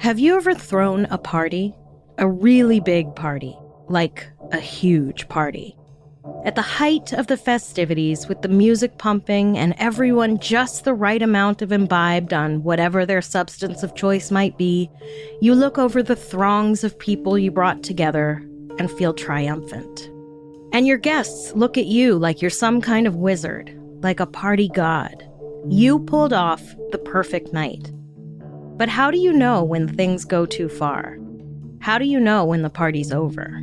Have you ever thrown a party? A really big party, like a huge party. At the height of the festivities, with the music pumping and everyone just the right amount of imbibed on whatever their substance of choice might be, you look over the throngs of people you brought together and feel triumphant. And your guests look at you like you're some kind of wizard, like a party god. You pulled off the perfect night. But how do you know when things go too far? How do you know when the party's over?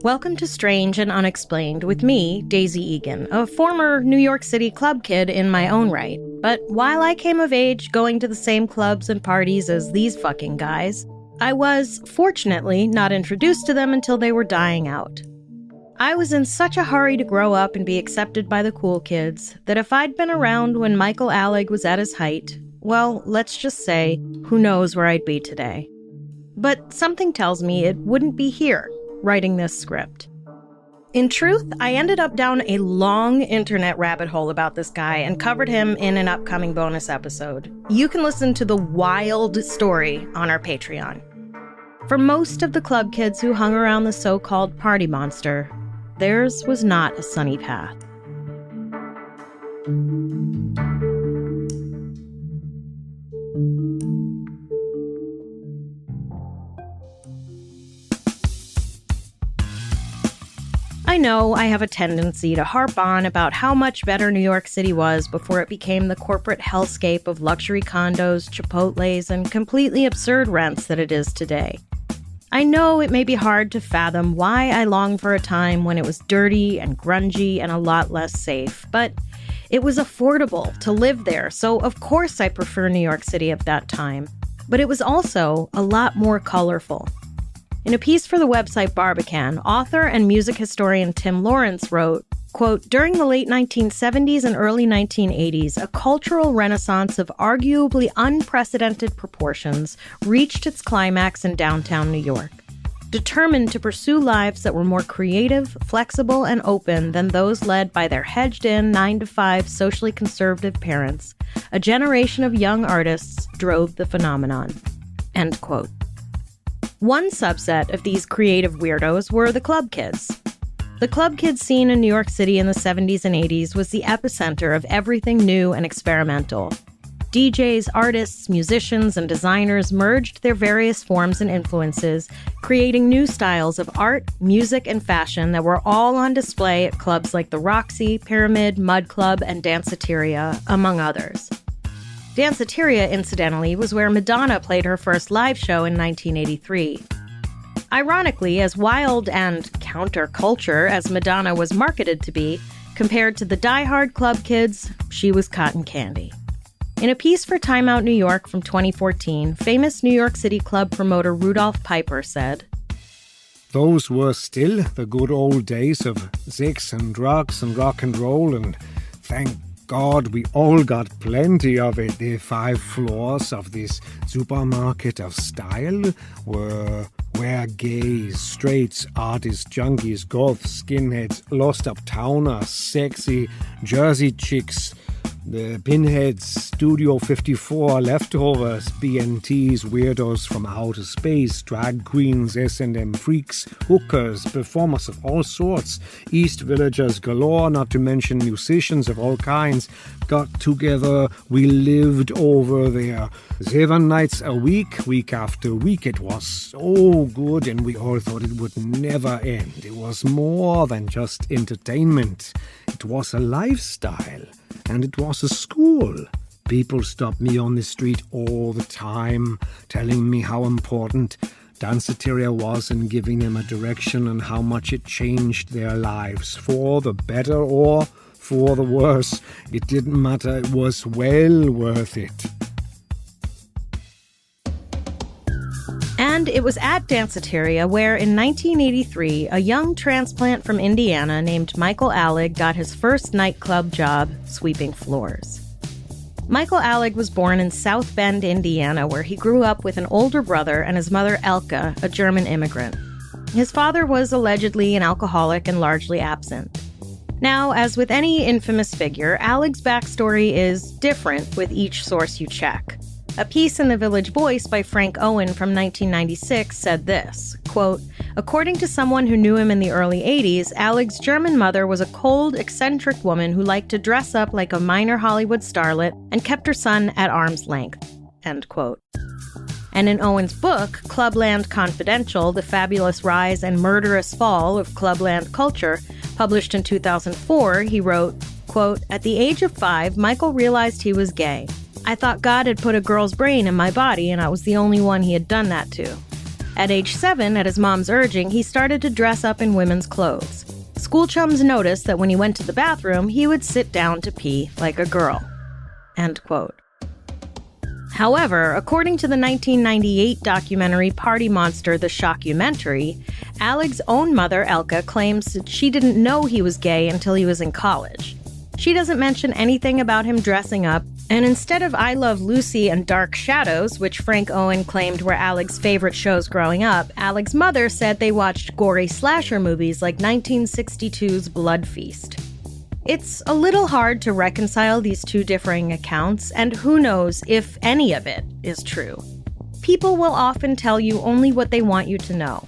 Welcome to Strange and Unexplained with me, Daisy Egan, a former New York City club kid in my own right. But while I came of age going to the same clubs and parties as these fucking guys, I was, fortunately, not introduced to them until they were dying out. I was in such a hurry to grow up and be accepted by the cool kids that if I'd been around when Michael Alig was at his height, well, let's just say, who knows where I'd be today. But something tells me it wouldn't be here, writing this script. In truth, I ended up down a long internet rabbit hole about this guy and covered him in an upcoming bonus episode. You can listen to the wild story on our Patreon. For most of the club kids who hung around the so-called party monster, theirs was not a sunny path. I know I have a tendency to harp on about how much better New York City was before it became the corporate hellscape of luxury condos, Chipotles, and completely absurd rents that it is today. I know it may be hard to fathom why I long for a time when it was dirty and grungy and a lot less safe, but it was affordable to live there, so of course I prefer New York City of that time. But it was also a lot more colorful. In a piece for the website Barbican, author and music historian Tim Lawrence wrote, quote, "During the late 1970s and early 1980s, a cultural renaissance of arguably unprecedented proportions reached its climax in downtown New York. Determined to pursue lives that were more creative, flexible, and open than those led by their hedged-in 9-to-5 socially conservative parents, a generation of young artists drove the phenomenon." End quote. One subset of these creative weirdos were the club kids. The club kids scene in New York City in the 70s and 80s was the epicenter of everything new and experimental. DJs, artists, musicians, and designers merged their various forms and influences, creating new styles of art, music, and fashion that were all on display at clubs like the Roxy, Pyramid, Mud Club, and Danceteria, among others. Danceteria, incidentally, was where Madonna played her first live show in 1983. Ironically, as wild and counterculture as Madonna was marketed to be, compared to the die-hard club kids, she was cotton candy. In a piece for Time Out New York from 2014, famous New York City club promoter Rudolph Piper said, "Those were still the good old days of sex and drugs and rock and roll, and thank God we all got plenty of it. The 5 floors of this supermarket of style were where gays, straights, artists, junkies, goths, skinheads, lost uptowners, sexy Jersey chicks, the pinheads, Studio 54, leftovers, BNTs, weirdos from outer space, drag queens, S&M freaks, hookers, performers of all sorts, East Villagers galore, not to mention musicians of all kinds, got together, we lived over there. 7 nights a week after week. It was so good and we all thought it would never end. It was more than just entertainment. It was a lifestyle. And it was a school. People stopped me on the street all the time, telling me how important Danceteria was in giving them a direction and how much it changed their lives, for the better or for the worse. It didn't matter, it was well worth it. And it was at Danceteria where, in 1983, a young transplant from Indiana named Michael Alig got his first nightclub job sweeping floors. Michael Alig was born in South Bend, Indiana, where he grew up with an older brother and his mother Elke, a German immigrant. His father was allegedly an alcoholic and largely absent. Now, as with any infamous figure, Alig's backstory is different with each source you check. A piece in the Village Voice by Frank Owen from 1996 said this, quote, "According to someone who knew him in the early 80s, Alig's German mother was a cold, eccentric woman who liked to dress up like a minor Hollywood starlet and kept her son at arm's length," end quote. And in Owen's book, Clubland Confidential, The Fabulous Rise and Murderous Fall of Clubland Culture, published in 2004, he wrote, quote, "At the age of 5, Michael realized he was gay. I thought God had put a girl's brain in my body and I was the only one he had done that to. At age 7, at his mom's urging, he started to dress up in women's clothes. School chums noticed that when he went to the bathroom, he would sit down to pee like a girl," end quote. However, according to the 1998 documentary Party Monster: The Shockumentary, Alig's own mother, Elka, claims that she didn't know he was gay until he was in college. She doesn't mention anything about him dressing up, and instead of I Love Lucy and Dark Shadows, which Frank Owen claimed were Alig's favorite shows growing up, Alig's mother said they watched gory slasher movies like 1962's Blood Feast. It's a little hard to reconcile these two differing accounts, and who knows if any of it is true. People will often tell you only what they want you to know.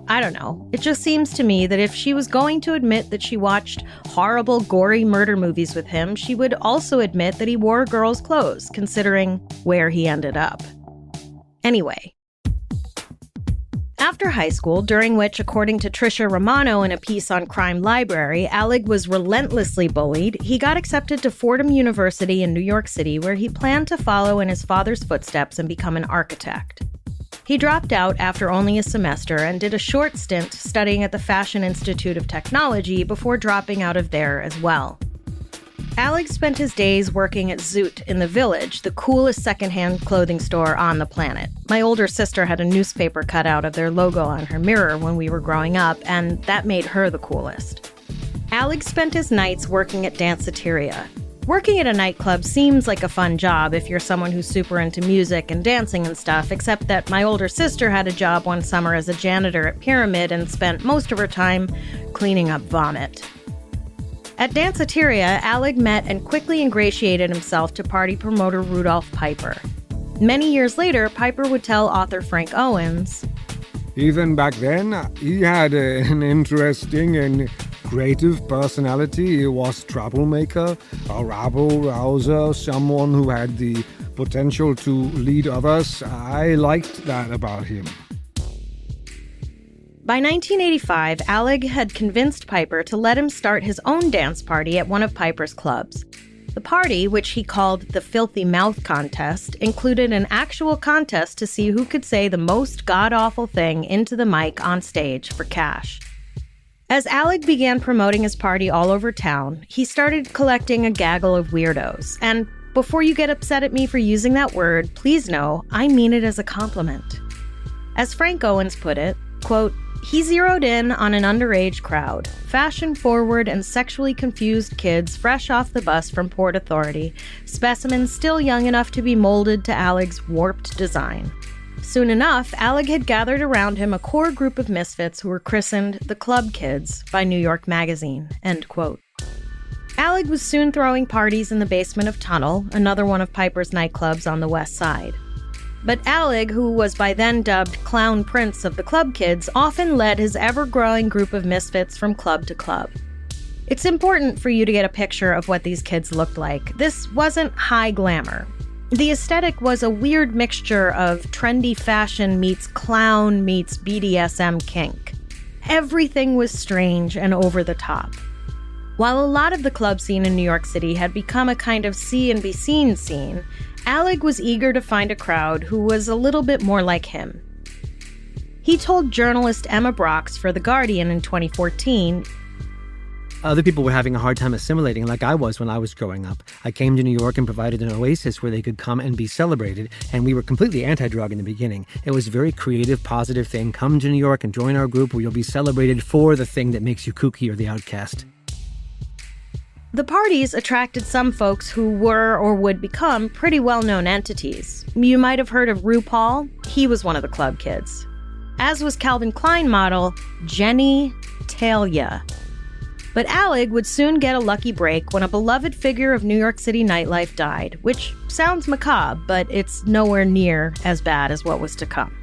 I don't know. It just seems to me that if she was going to admit that she watched horrible, gory murder movies with him, she would also admit that he wore girls' clothes, considering where he ended up. Anyway. After high school, during which, according to Tricia Romano in a piece on Crime Library, Alig was relentlessly bullied, he got accepted to Fordham University in New York City, where he planned to follow in his father's footsteps and become an architect. He dropped out after only a semester and did a short stint studying at the Fashion Institute of Technology before dropping out of there as well. Alig spent his days working at Zoot in the Village, the coolest secondhand clothing store on the planet. My older sister had a newspaper cutout of their logo on her mirror when we were growing up, and that made her the coolest. Alig spent his nights working at Danceteria. Working at a nightclub seems like a fun job if you're someone who's super into music and dancing and stuff, except that my older sister had a job one summer as a janitor at Pyramid and spent most of her time cleaning up vomit. At Danceteria, Alig met and quickly ingratiated himself to party promoter Rudolph Piper. Many years later, Piper would tell author Frank Owens, "Even back then, he had an interesting and creative personality. He was a troublemaker, a rabble-rouser, someone who had the potential to lead others. I liked that about him." By 1985, Alig had convinced Piper to let him start his own dance party at one of Piper's clubs. The party, which he called the Filthy Mouth Contest, included an actual contest to see who could say the most god-awful thing into the mic on stage for cash. As Alig began promoting his party all over town, he started collecting a gaggle of weirdos. And before you get upset at me for using that word, please know I mean it as a compliment. As Frank Owens put it, quote, "He zeroed in on an underage crowd, fashion-forward and sexually confused kids fresh off the bus from Port Authority, specimens still young enough to be molded to Alig's warped design. Soon enough, Alig had gathered around him a core group of misfits who were christened the Club Kids by New York Magazine," end quote. Alig was soon throwing parties in the basement of Tunnel, another one of Piper's nightclubs on the west side. But Alig, who was by then dubbed Clown Prince of the Club Kids, often led his ever-growing group of misfits from club to club. It's important for you to get a picture of what these kids looked like. This wasn't high glamour. The aesthetic was a weird mixture of trendy fashion meets clown meets BDSM kink. Everything was strange and over the top. While a lot of the club scene in New York City had become a kind of see and be seen scene, Alig was eager to find a crowd who was a little bit more like him. He told journalist Emma Brox for The Guardian in 2014, "Other people were having a hard time assimilating like I was when I was growing up. I came to New York and provided an oasis where they could come and be celebrated, and we were completely anti-drug in the beginning. It was a very creative, positive thing. Come to New York and join our group where you'll be celebrated for the thing that makes you kooky or the outcast." The parties attracted some folks who were or would become pretty well-known entities. You might have heard of RuPaul. He was one of the Club Kids. As was Calvin Klein model Jenny Talia. But Alig would soon get a lucky break when a beloved figure of New York City nightlife died, which sounds macabre, but it's nowhere near as bad as what was to come.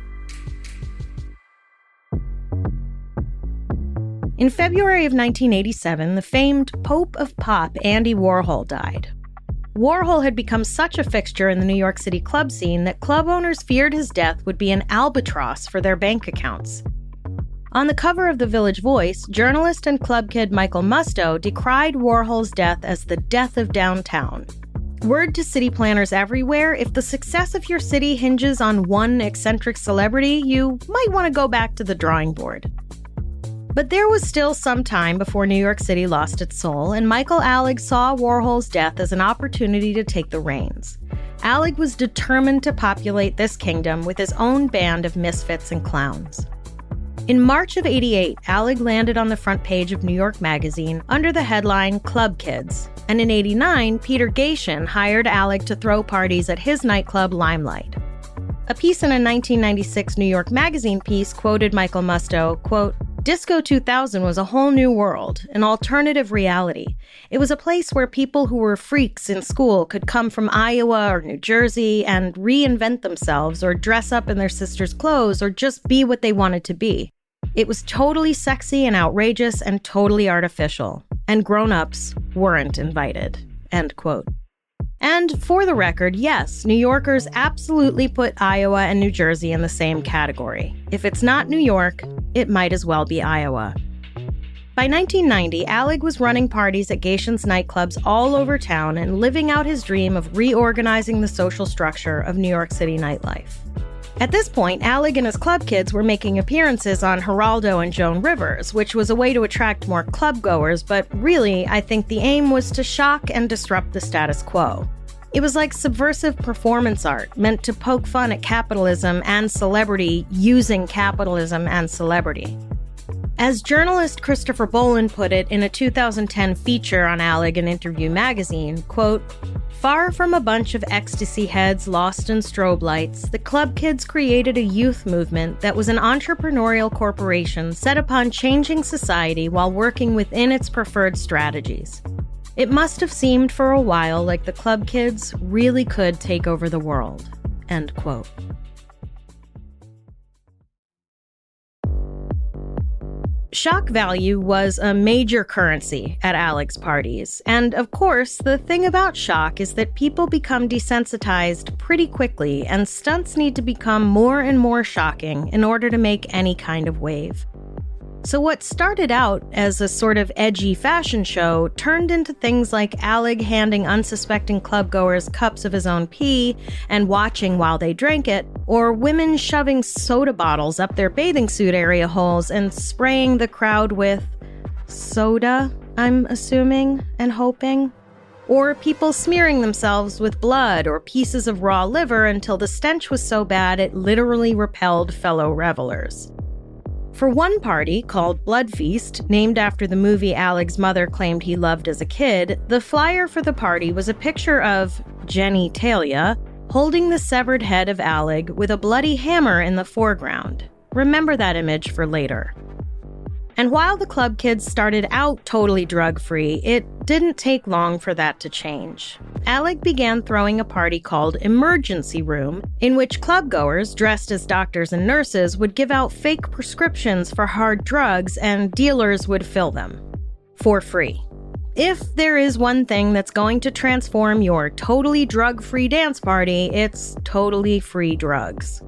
In February of 1987, the famed Pope of Pop, Andy Warhol, died. Warhol had become such a fixture in the New York City club scene that club owners feared his death would be an albatross for their bank accounts. On the cover of the Village Voice, journalist and club kid Michael Musto decried Warhol's death as the death of downtown. Word to city planners everywhere, if the success of your city hinges on one eccentric celebrity, you might want to go back to the drawing board. But there was still some time before New York City lost its soul, and Michael Alig saw Warhol's death as an opportunity to take the reins. Alig was determined to populate this kingdom with his own band of misfits and clowns. In March of '88, Alig landed on the front page of New York Magazine under the headline Club Kids, and in '89, Peter Gatien hired Alig to throw parties at his nightclub Limelight. A piece in a 1996 New York Magazine piece quoted Michael Musto, quote, "Disco 2000 was a whole new world, an alternative reality. It was a place where people who were freaks in school could come from Iowa or New Jersey and reinvent themselves or dress up in their sister's clothes or just be what they wanted to be. It was totally sexy and outrageous and totally artificial, and grown-ups weren't invited," end quote. And for the record, yes, New Yorkers absolutely put Iowa and New Jersey in the same category. If it's not New York, it might as well be Iowa. By 1990, Alig was running parties at Gatien's nightclubs all over town and living out his dream of reorganizing the social structure of New York City nightlife. At this point, Alig and his club kids were making appearances on Geraldo and Joan Rivers, which was a way to attract more club-goers, but really, I think the aim was to shock and disrupt the status quo. It was like subversive performance art, meant to poke fun at capitalism and celebrity using capitalism and celebrity. As journalist Christopher Boland put it in a 2010 feature on Alig in Interview magazine, quote, "Far from a bunch of ecstasy heads lost in strobe lights, the club kids created a youth movement that was an entrepreneurial corporation set upon changing society while working within its preferred strategies. It must have seemed for a while like the club kids really could take over the world," end quote. Shock value was a major currency at Alig's parties. And of course, the thing about shock is that people become desensitized pretty quickly, and stunts need to become more and more shocking in order to make any kind of wave. So what started out as a sort of edgy fashion show turned into things like Alig handing unsuspecting clubgoers cups of his own pee and watching while they drank it, or women shoving soda bottles up their bathing suit area holes and spraying the crowd with soda, I'm assuming and hoping, or people smearing themselves with blood or pieces of raw liver until the stench was so bad it literally repelled fellow revelers. For one party, called Blood Feast, named after the movie Alig's mother claimed he loved as a kid, the flyer for the party was a picture of Jenny Talia holding the severed head of Alig with a bloody hammer in the foreground. Remember that image for later. And while the club kids started out totally drug-free, it didn't take long for that to change. Alig began throwing a party called Emergency Room, in which clubgoers, dressed as doctors and nurses, would give out fake prescriptions for hard drugs and dealers would fill them. For free. If there is one thing that's going to transform your totally drug-free dance party, it's totally free drugs.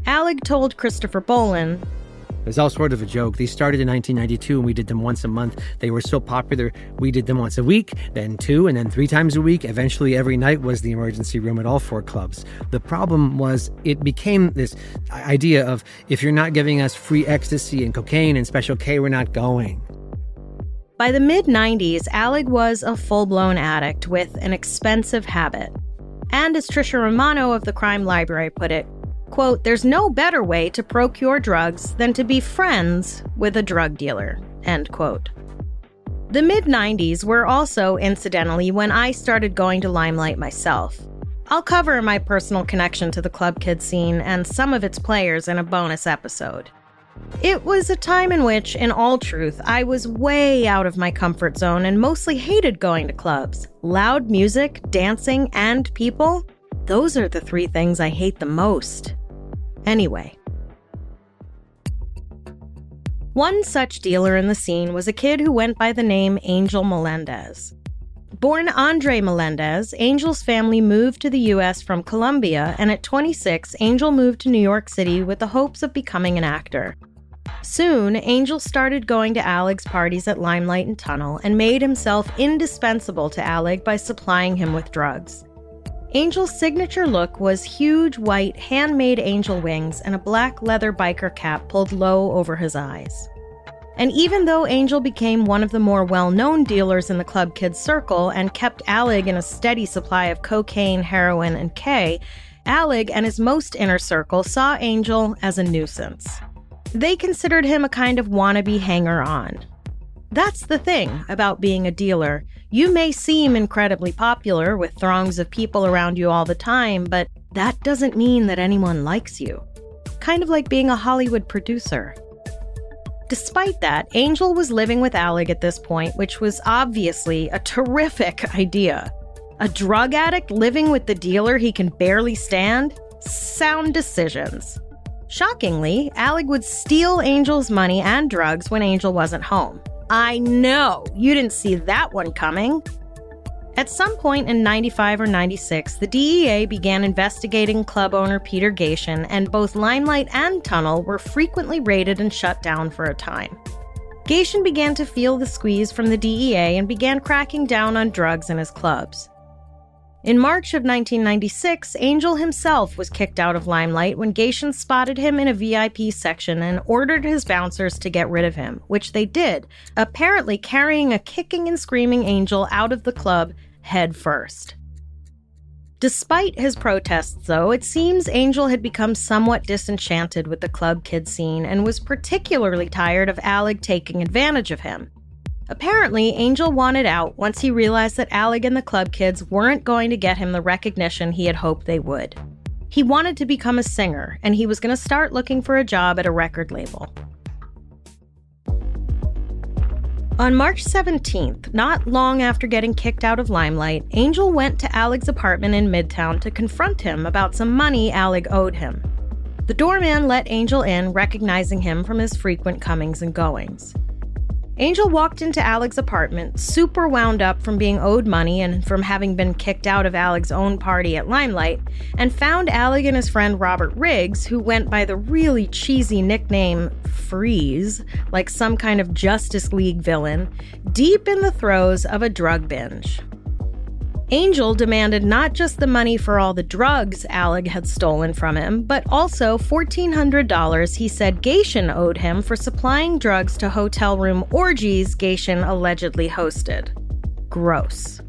Alig told Christopher Boland, "It was all sort of a joke. These started in 1992 and we did them once a month. They were so popular, we did them once a week, then 2, and then 3 times a week. Eventually every night was the emergency room at all 4 clubs. The problem was it became this idea of, if you're not giving us free ecstasy and cocaine and Special K, we're not going." By the mid-90s, Alig was a full-blown addict with an expensive habit. And as Trisha Romano of the Crime Library put it, quote, "There's no better way to procure drugs than to be friends with a drug dealer," end quote. The mid-90s were also, incidentally, when I started going to Limelight myself. I'll cover my personal connection to the club kid scene and some of its players in a bonus episode. It was a time in which, in all truth, I was way out of my comfort zone and mostly hated going to clubs. Loud music, dancing, and people, those are the three things I hate the most. Anyway. One such dealer in the scene was a kid who went by the name Angel Melendez. Born Andre Melendez, Angel's family moved to the U.S. from Colombia, and at 26, Angel moved to New York City with the hopes of becoming an actor. Soon, Angel started going to Alig's parties at Limelight and Tunnel and made himself indispensable to Alig by supplying him with drugs. Angel's signature look was huge white handmade angel wings and a black leather biker cap pulled low over his eyes. And even though Angel became one of the more well-known dealers in the club kids circle and kept Alig in a steady supply of cocaine, heroin, and K, Alig and his most inner circle saw Angel as a nuisance. They considered him a kind of wannabe hanger-on. That's the thing about being a dealer. You may seem incredibly popular with throngs of people around you all the time, but that doesn't mean that anyone likes you. Kind of like being a Hollywood producer. Despite that, Angel was living with Alig at this point, which was obviously a terrific idea. A drug addict living with the dealer he can barely stand? Sound decisions. Shockingly, Alig would steal Angel's money and drugs when Angel wasn't home. I know, you didn't see that one coming. At some point in 95 or 96, the DEA began investigating club owner Peter Gatien, and both Limelight and Tunnel were frequently raided and shut down for a time. Gatien began to feel the squeeze from the DEA and began cracking down on drugs in his clubs. In March of 1996, Angel himself was kicked out of Limelight when Gatien spotted him in a VIP section and ordered his bouncers to get rid of him, which they did, apparently carrying a kicking and screaming Angel out of the club head first. Despite his protests, though, it seems Angel had become somewhat disenchanted with the club kid scene and was particularly tired of Alig taking advantage of him. Apparently, Angel wanted out once he realized that Alig and the club kids weren't going to get him the recognition he had hoped they would. He wanted to become a singer, and he was going to start looking for a job at a record label. On March 17th, not long after getting kicked out of Limelight, Angel went to Alig's apartment in Midtown to confront him about some money Alig owed him. The doorman let Angel in, recognizing him from his frequent comings and goings. Angel walked into Alig's apartment, super wound up from being owed money and from having been kicked out of Alig's own party at Limelight, and found Alig and his friend Robert Riggs, who went by the really cheesy nickname Freeze, like some kind of Justice League villain, deep in the throes of a drug binge. Angel demanded not just the money for all the drugs Alig had stolen from him, but also $1,400 he said Gatien owed him for supplying drugs to hotel room orgies Gatien allegedly hosted. Gross.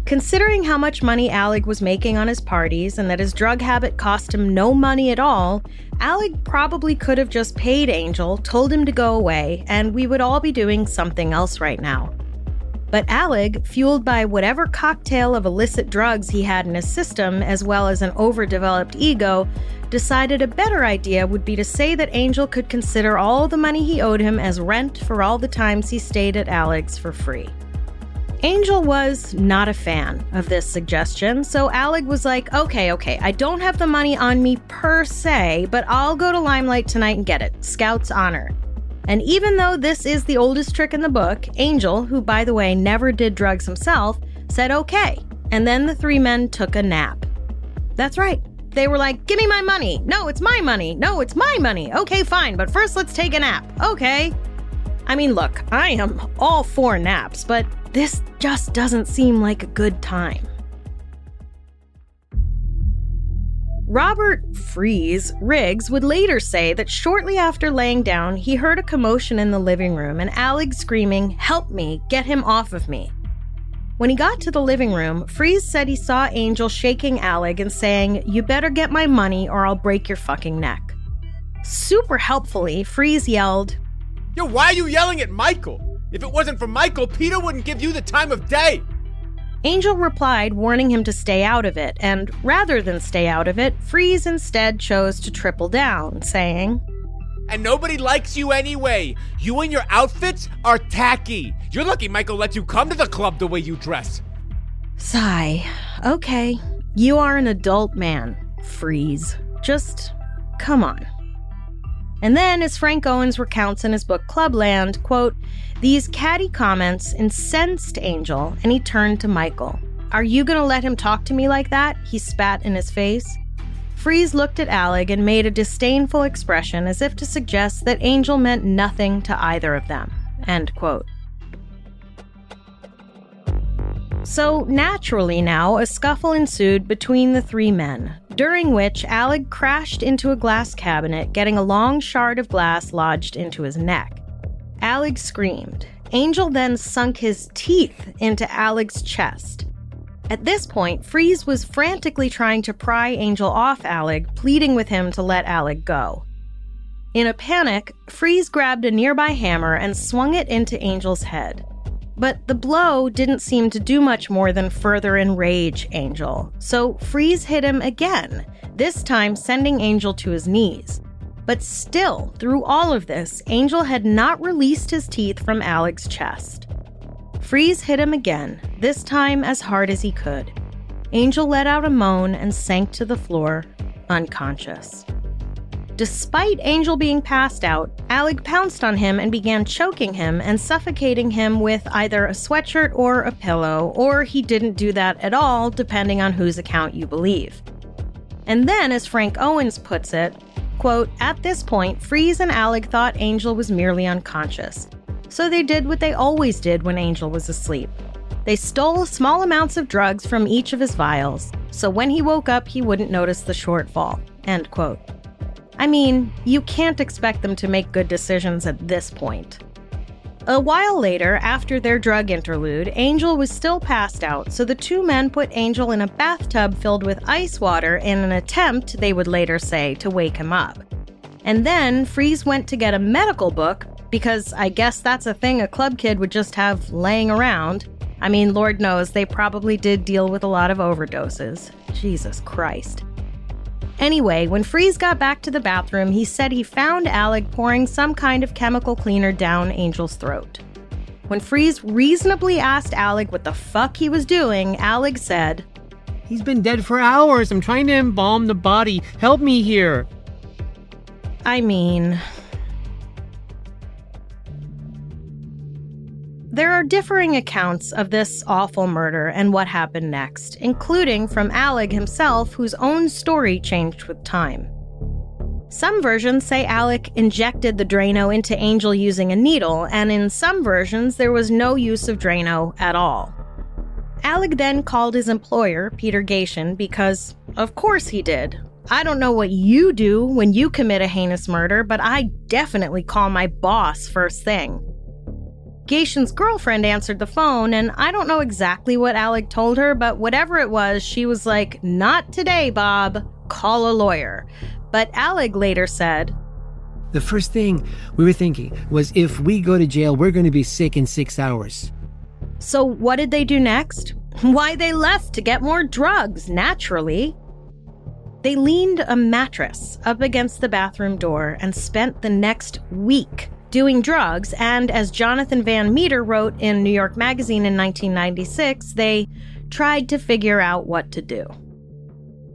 Considering how much money Alig was making on his parties and that his drug habit cost him no money at all, Alig probably could have just paid Angel, told him to go away, and we would all be doing something else right now. But Alig, fueled by whatever cocktail of illicit drugs he had in his system, as well as an overdeveloped ego, decided a better idea would be to say that Angel could consider all the money he owed him as rent for all the times he stayed at Alig's for free. Angel was not a fan of this suggestion, so Alig was like, okay, I don't have the money on me per se, but I'll go to Limelight tonight and get it. Scout's honor. And even though this is the oldest trick in the book, Angel, who by the way never did drugs himself, said okay, and then the three men took a nap. That's right, they were like, give me my money, no it's my money, no it's my money, okay fine, but first let's take a nap, okay? I mean look, I am all for naps, but this just doesn't seem like a good time. Robert Freeze Riggs would later say that shortly after laying down, he heard a commotion in the living room and Alig screaming, "Help me, get him off of me." When he got to the living room, Freeze said he saw Angel shaking Alig and saying, "You better get my money or I'll break your fucking neck." Super helpfully, Freeze yelled, "Yo, why are you yelling at Michael? If it wasn't for Michael, Peter wouldn't give you the time of day." Angel replied, warning him to stay out of it, and rather than stay out of it, Freeze instead chose to triple down, saying, And nobody likes you anyway. You and your outfits are tacky. You're lucky Michael lets you come to the club the way you dress. Sigh. Okay, you are an adult man. Freeze. Just come on. And then, as Frank Owens recounts in his book Clubland, quote, these catty comments incensed Angel, and he turned to Michael. Are you gonna let him talk to me like that? He spat in his face. Freeze looked at Alig and made a disdainful expression as if to suggest that Angel meant nothing to either of them. End quote. So, naturally now, a scuffle ensued between the three men, during which Alig crashed into a glass cabinet, getting a long shard of glass lodged into his neck. Alig screamed. Angel then sunk his teeth into Alig's chest. At this point, Freeze was frantically trying to pry Angel off Alig, pleading with him to let Alig go. In a panic, Freeze grabbed a nearby hammer and swung it into Angel's head. But the blow didn't seem to do much more than further enrage Angel, so Freeze hit him again, this time sending Angel to his knees. But still, through all of this, Angel had not released his teeth from Alig's chest. Freeze hit him again, this time as hard as he could. Angel let out a moan and sank to the floor, unconscious. Despite Angel being passed out, Alig pounced on him and began choking him and suffocating him with either a sweatshirt or a pillow, or he didn't do that at all, depending on whose account you believe. And then, as Frank Owens puts it, quote, at this point, Freeze and Alig thought Angel was merely unconscious. So they did what they always did when Angel was asleep. They stole small amounts of drugs from each of his vials, so when he woke up, he wouldn't notice the shortfall, end quote. I mean, you can't expect them to make good decisions at this point. A while later, after their drug interlude, Angel was still passed out, so the two men put Angel in a bathtub filled with ice water in an attempt, they would later say, to wake him up. And then Freeze went to get a medical book, because I guess that's a thing a club kid would just have laying around. I mean, Lord knows they probably did deal with a lot of overdoses. Jesus Christ. Anyway, when Freeze got back to the bathroom, he said he found Alig pouring some kind of chemical cleaner down Angel's throat. When Freeze reasonably asked Alig what the fuck he was doing, Alig said, He's been dead for hours. I'm trying to embalm the body. Help me here. I mean... There are differing accounts of this awful murder and what happened next, including from Alig himself, whose own story changed with time. Some versions say Alig injected the Drano into Angel using a needle, and in some versions there was no use of Drano at all. Alig then called his employer, Peter Gatien, because of course he did. I don't know what you do when you commit a heinous murder, but I definitely call my boss first thing. Gatien's girlfriend answered the phone, and I don't know exactly what Alig told her, but whatever it was, she was like, not today, Bob. Call a lawyer. But Alig later said, The first thing we were thinking was if we go to jail, we're going to be sick in 6 hours. So what did they do next? Why, they left to get more drugs, naturally. They leaned a mattress up against the bathroom door and spent the next week doing drugs, and as Jonathan Van Meter wrote in New York Magazine in 1996, they tried to figure out what to do.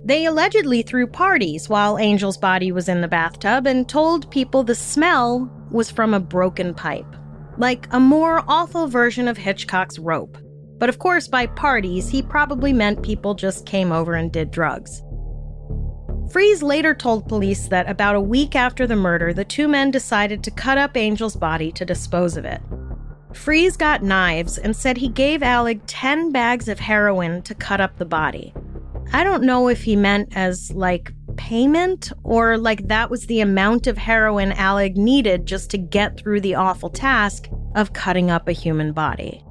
They allegedly threw parties while Angel's body was in the bathtub and told people the smell was from a broken pipe, like a more awful version of Hitchcock's Rope. But of course, by parties, he probably meant people just came over and did drugs. Freeze later told police that about a week after the murder, the two men decided to cut up Angel's body to dispose of it. Freeze got knives and said he gave Alig 10 bags of heroin to cut up the body. I don't know if he meant as, like, payment, or like that was the amount of heroin Alig needed just to get through the awful task of cutting up a human body.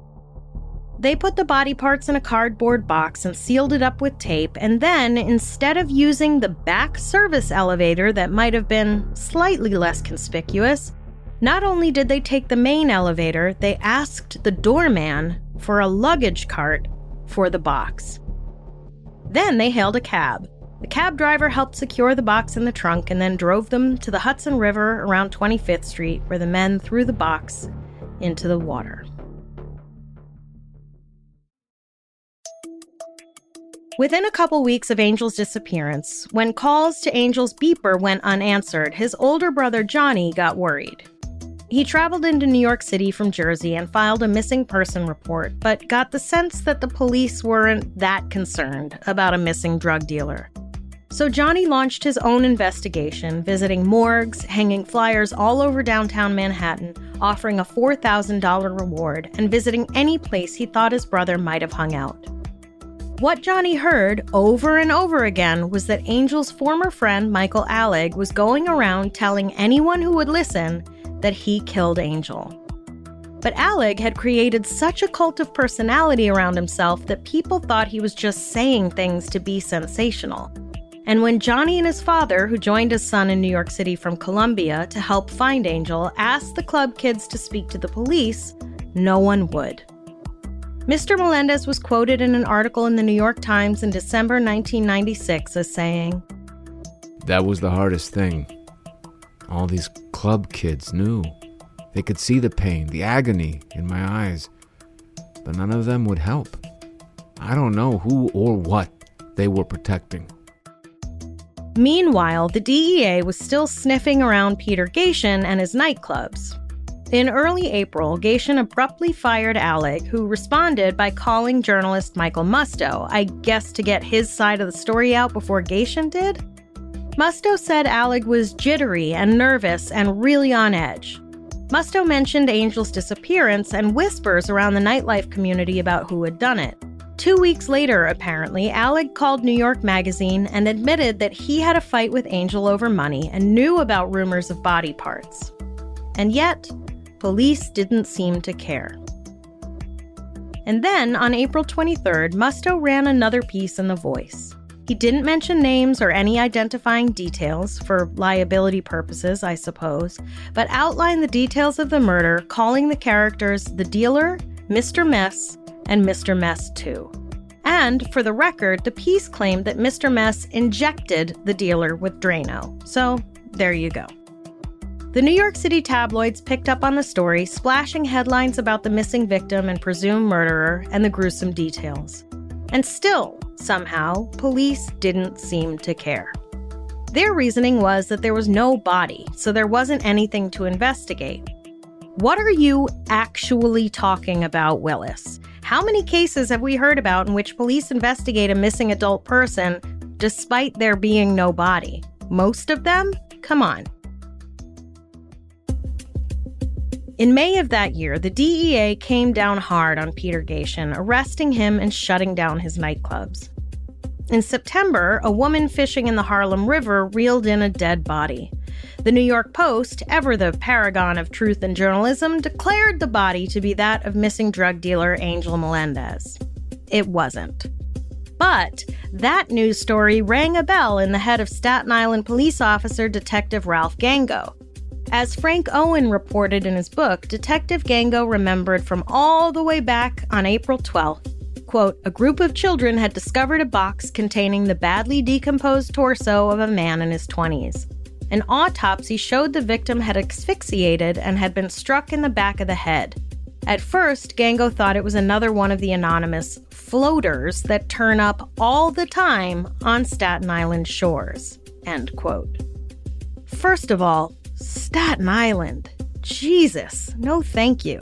They put the body parts in a cardboard box and sealed it up with tape, and then, instead of using the back service elevator that might have been slightly less conspicuous, not only did they take the main elevator, they asked the doorman for a luggage cart for the box. Then they hailed a cab. The cab driver helped secure the box in the trunk and then drove them to the Hudson River around 25th Street, where the men threw the box into the water. Within a couple weeks of Angel's disappearance, when calls to Angel's beeper went unanswered, his older brother Johnny got worried. He traveled into New York City from Jersey and filed a missing person report, but got the sense that the police weren't that concerned about a missing drug dealer. So Johnny launched his own investigation, visiting morgues, hanging flyers all over downtown Manhattan, offering a $4,000 reward, and visiting any place he thought his brother might have hung out. What Johnny heard over and over again was that Angel's former friend Michael Alig was going around telling anyone who would listen that he killed Angel. But Alig had created such a cult of personality around himself that people thought he was just saying things to be sensational. And when Johnny and his father, who joined his son in New York City from Colombia to help find Angel, asked the club kids to speak to the police, no one would. Mr. Melendez was quoted in an article in the New York Times in December 1996 as saying, "That was the hardest thing. All these club kids knew. They could see the pain, the agony in my eyes, but none of them would help. I don't know who or what they were protecting." Meanwhile, the DEA was still sniffing around Peter Gatien and his nightclubs. In early April, Gatien abruptly fired Alig, who responded by calling journalist Michael Musto, I guess to get his side of the story out before Gatien did? Musto said Alig was jittery and nervous and really on edge. Musto mentioned Angel's disappearance and whispers around the nightlife community about who had done it. 2 weeks later, apparently, Alig called New York Magazine and admitted that he had a fight with Angel over money and knew about rumors of body parts. And yet, police didn't seem to care. And then, on April 23rd, Musto ran another piece in The Voice. He didn't mention names or any identifying details, for liability purposes, I suppose, but outlined the details of the murder, calling the characters the dealer, Mr. Mess, and Mr. Mess 2. And, for the record, the piece claimed that Mr. Mess injected the dealer with Drano. So, there you go. The New York City tabloids picked up on the story, splashing headlines about the missing victim and presumed murderer and the gruesome details. And still, somehow, police didn't seem to care. Their reasoning was that there was no body, so there wasn't anything to investigate. What are you actually talking about, Willis? How many cases have we heard about in which police investigate a missing adult person despite there being no body? Most of them? Come on. In May of that year, the DEA came down hard on Peter Gatien, arresting him and shutting down his nightclubs. In September, a woman fishing in the Harlem River reeled in a dead body. The New York Post, ever the paragon of truth and journalism, declared the body to be that of missing drug dealer Angel Melendez. It wasn't. But that news story rang a bell in the head of Staten Island police officer Detective Ralph Gango. As Frank Owen reported in his book, Detective Gango remembered from all the way back on April 12th, quote, a group of children had discovered a box containing the badly decomposed torso of a man in his 20s. An autopsy showed the victim had asphyxiated and had been struck in the back of the head. At first, Gango thought it was another one of the anonymous floaters that turn up all the time on Staten Island shores, end quote. First of all, Staten Island. Jesus, no thank you.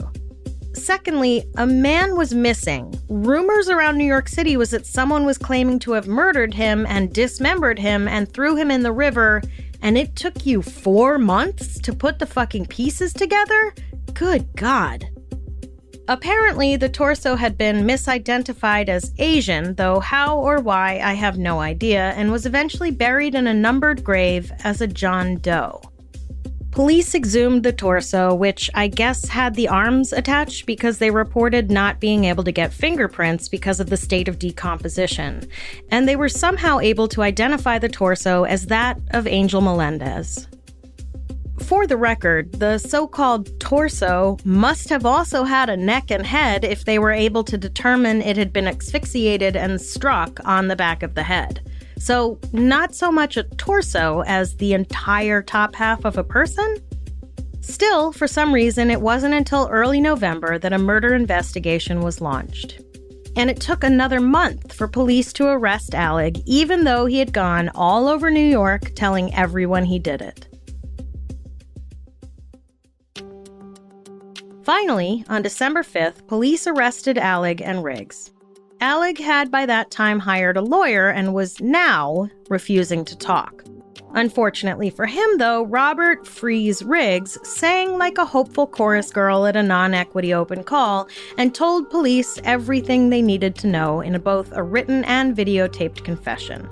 Secondly, a man was missing. Rumors around New York City was that someone was claiming to have murdered him and dismembered him and threw him in the river, and it took you 4 months to put the fucking pieces together? Good God. Apparently, the torso had been misidentified as Asian, though how or why I have no idea, and was eventually buried in a numbered grave as a John Doe. Police exhumed the torso, which I guess had the arms attached because they reported not being able to get fingerprints because of the state of decomposition, and they were somehow able to identify the torso as that of Angel Melendez. For the record, the so-called torso must have also had a neck and head if they were able to determine it had been asphyxiated and struck on the back of the head. So not so much a torso as the entire top half of a person? Still, for some reason, it wasn't until early November that a murder investigation was launched. And it took another month for police to arrest Alig, even though he had gone all over New York telling everyone he did it. Finally, on December 5th, police arrested Alig and Riggs. Alig had by that time hired a lawyer and was now refusing to talk. Unfortunately for him, though, Robert Freeze Riggs sang like a hopeful chorus girl at a non-equity open call and told police everything they needed to know in both a written and videotaped confession.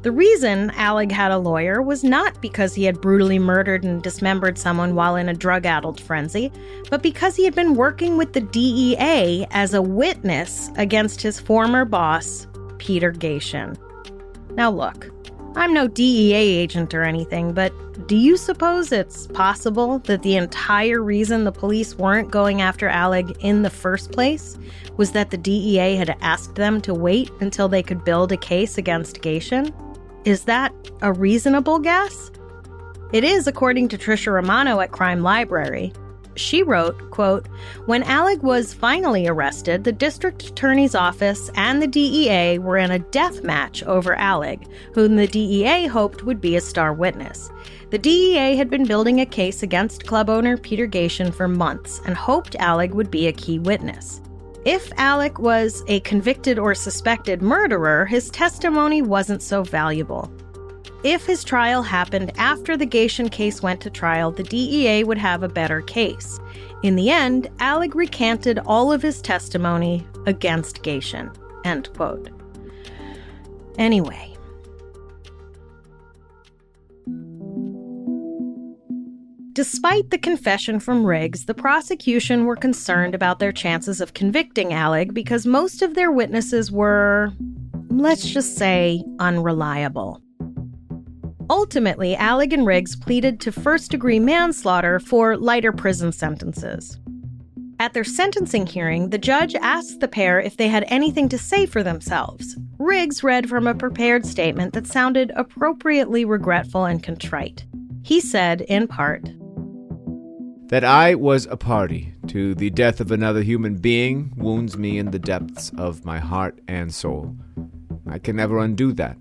The reason Alig had a lawyer was not because he had brutally murdered and dismembered someone while in a drug-addled frenzy, but because he had been working with the DEA as a witness against his former boss, Peter Gatien. Now look, I'm no DEA agent or anything, but do you suppose it's possible that the entire reason the police weren't going after Alig in the first place was that the DEA had asked them to wait until they could build a case against Gatien? Is that a reasonable guess? It is, according to Tricia Romano at Crime Library. She wrote, quote, "When Alig was finally arrested, the district attorney's office and the DEA were in a death match over Alig, whom the DEA hoped would be a star witness. The DEA had been building a case against club owner Peter Gatien for months and hoped Alig would be a key witness. If Alig was a convicted or suspected murderer, his testimony wasn't so valuable. If his trial happened after the Gatien case went to trial, the DEA would have a better case. In the end, Alig recanted all of his testimony against Gatien." End quote. Anyway. Despite the confession from Riggs, the prosecution were concerned about their chances of convicting Alig because most of their witnesses were, let's just say, unreliable. Ultimately, Alig and Riggs pleaded to first-degree manslaughter for lighter prison sentences. At their sentencing hearing, the judge asked the pair if they had anything to say for themselves. Riggs read from a prepared statement that sounded appropriately regretful and contrite. He said, in part, "That I was a party to the death of another human being wounds me in the depths of my heart and soul. I can never undo that.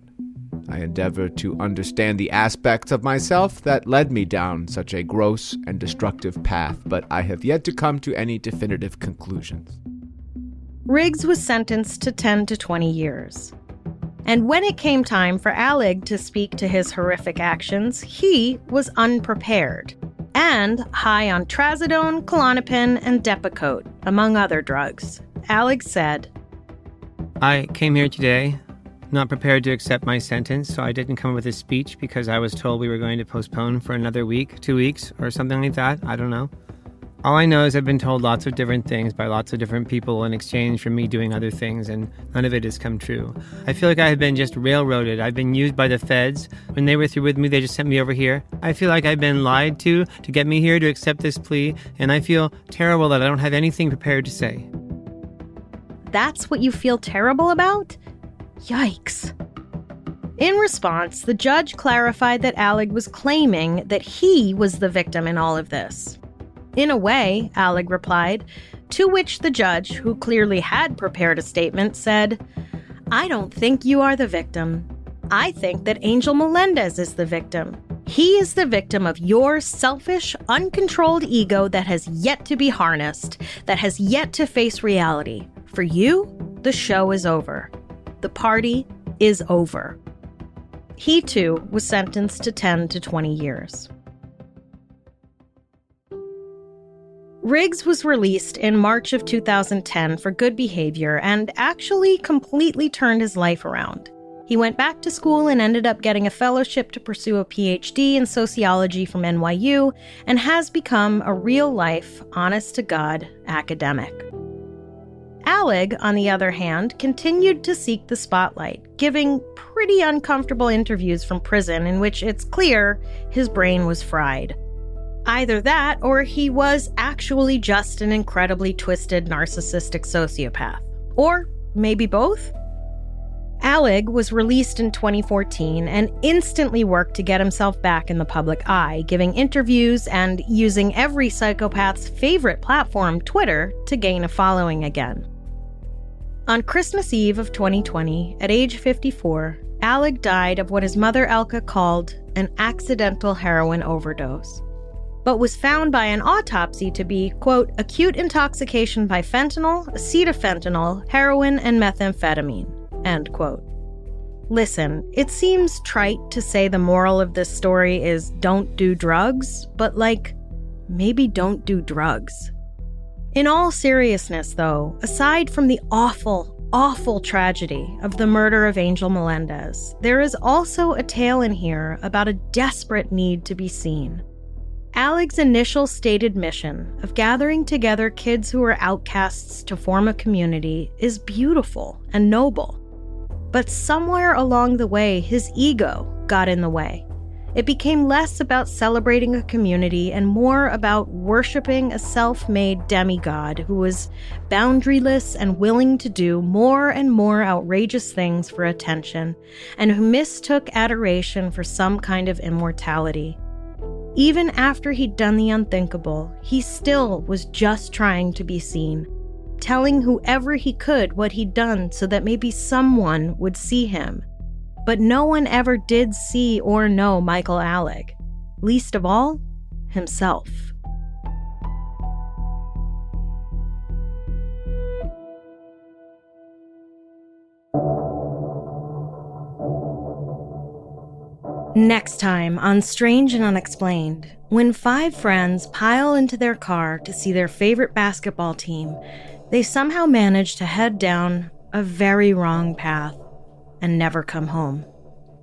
I endeavor to understand the aspects of myself that led me down such a gross and destructive path, but I have yet to come to any definitive conclusions." Riggs was sentenced to 10 to 20 years. And when it came time for Alig to speak to his horrific actions, he was unprepared and high on trazodone, Klonopin, and Depakote, among other drugs. Alig said, I came here today not prepared to accept my sentence, so I didn't come with a speech because I was told we were going to postpone for another week, 2 weeks, or something like that. I don't know. All I know is I've been told lots of different things by lots of different people in exchange for me doing other things, and none of it has come true. I feel like I have been just railroaded. I've been used by the feds. When they were through with me, they just sent me over here. I feel like I've been lied to get me here to accept this plea, and I feel terrible that I don't have anything prepared to say. "That's what you feel terrible about? Yikes." In response, the judge clarified that Alig was claiming that he was the victim in all of this. "In a way," Alig replied, to which the judge, who clearly had prepared a statement, said, "I don't think you are the victim. I think that Angel Melendez is the victim. He is the victim of your selfish, uncontrolled ego that has yet to be harnessed, that has yet to face reality. For you, the show is over. The party is over." He, too, was sentenced to 10 to 20 years. Riggs was released in March of 2010 for good behavior and actually completely turned his life around. He went back to school and ended up getting a fellowship to pursue a PhD in sociology from NYU and has become a real-life, honest-to-God academic. Alig, on the other hand, continued to seek the spotlight, giving pretty uncomfortable interviews from prison in which it's clear his brain was fried. Either that, or he was actually just an incredibly twisted, narcissistic sociopath. Or maybe both? Alig was released in 2014 and instantly worked to get himself back in the public eye, giving interviews and using every psychopath's favorite platform, Twitter, to gain a following again. On Christmas Eve of 2020, at age 54, Alig died of what his mother Elka called an accidental heroin overdose, but was found by an autopsy to be, quote, acute intoxication by fentanyl, acetafentanyl, heroin, and methamphetamine, end quote. Listen, it seems trite to say the moral of this story is don't do drugs, but maybe don't do drugs. In all seriousness, though, aside from the awful tragedy of the murder of Angel Melendez, there is also a tale in here about a desperate need to be seen. Alig's initial stated mission of gathering together kids who are outcasts to form a community is beautiful and noble. But somewhere along the way, his ego got in the way. It became less about celebrating a community and more about worshiping a self-made demigod who was boundaryless and willing to do more and more outrageous things for attention, and who mistook adoration for some kind of immortality. Even after he'd done the unthinkable, he still was just trying to be seen, telling whoever he could what he'd done so that maybe someone would see him. But no one ever did see or know Michael Alig, least of all, himself. Next time on Strange and Unexplained, when 5 friends pile into their car to see their favorite basketball team, they somehow manage to head down a very wrong path and never come home.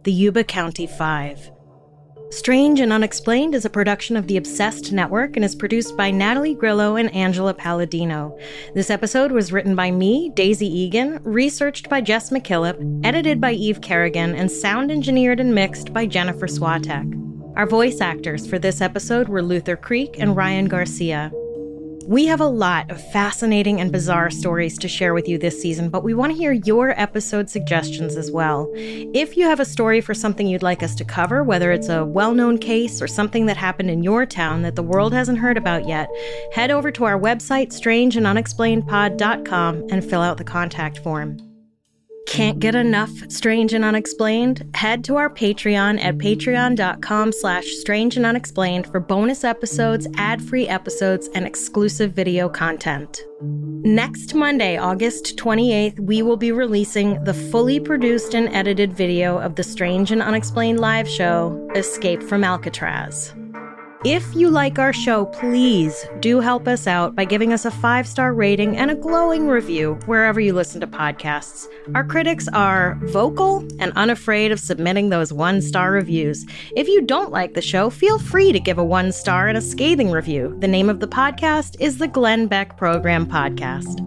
The Yuba County 5. Strange and Unexplained is a production of the Obsessed Network and is produced by Natalie Grillo and Angela Palladino. This episode was written by me, Daisy Egan, researched by Jess McKillop, edited by Eve Kerrigan, and sound engineered and mixed by Jennifer Swatek. Our voice actors for this episode were Luther Creek and Ryan Garcia. We have a lot of fascinating and bizarre stories to share with you this season, but we want to hear your episode suggestions as well. If you have a story for something you'd like us to cover, whether it's a well-known case or something that happened in your town that the world hasn't heard about yet, head over to our website, strangeandunexplainedpod.com, and fill out the contact form. Can't get enough Strange and Unexplained? Head to our Patreon at patreon.com/strangeandunexplained for bonus episodes, ad-free episodes, and exclusive video content. Next Monday, August 28th, we will be releasing the fully produced and edited video of the Strange and Unexplained live show, Escape from Alcatraz. If you like our show, please do help us out by giving us a 5-star rating and a glowing review wherever you listen to podcasts. Our critics are vocal and unafraid of submitting those 1-star reviews. If you don't like the show, feel free to give a 1-star and a scathing review. The name of the podcast is the Glenn Beck Program Podcast.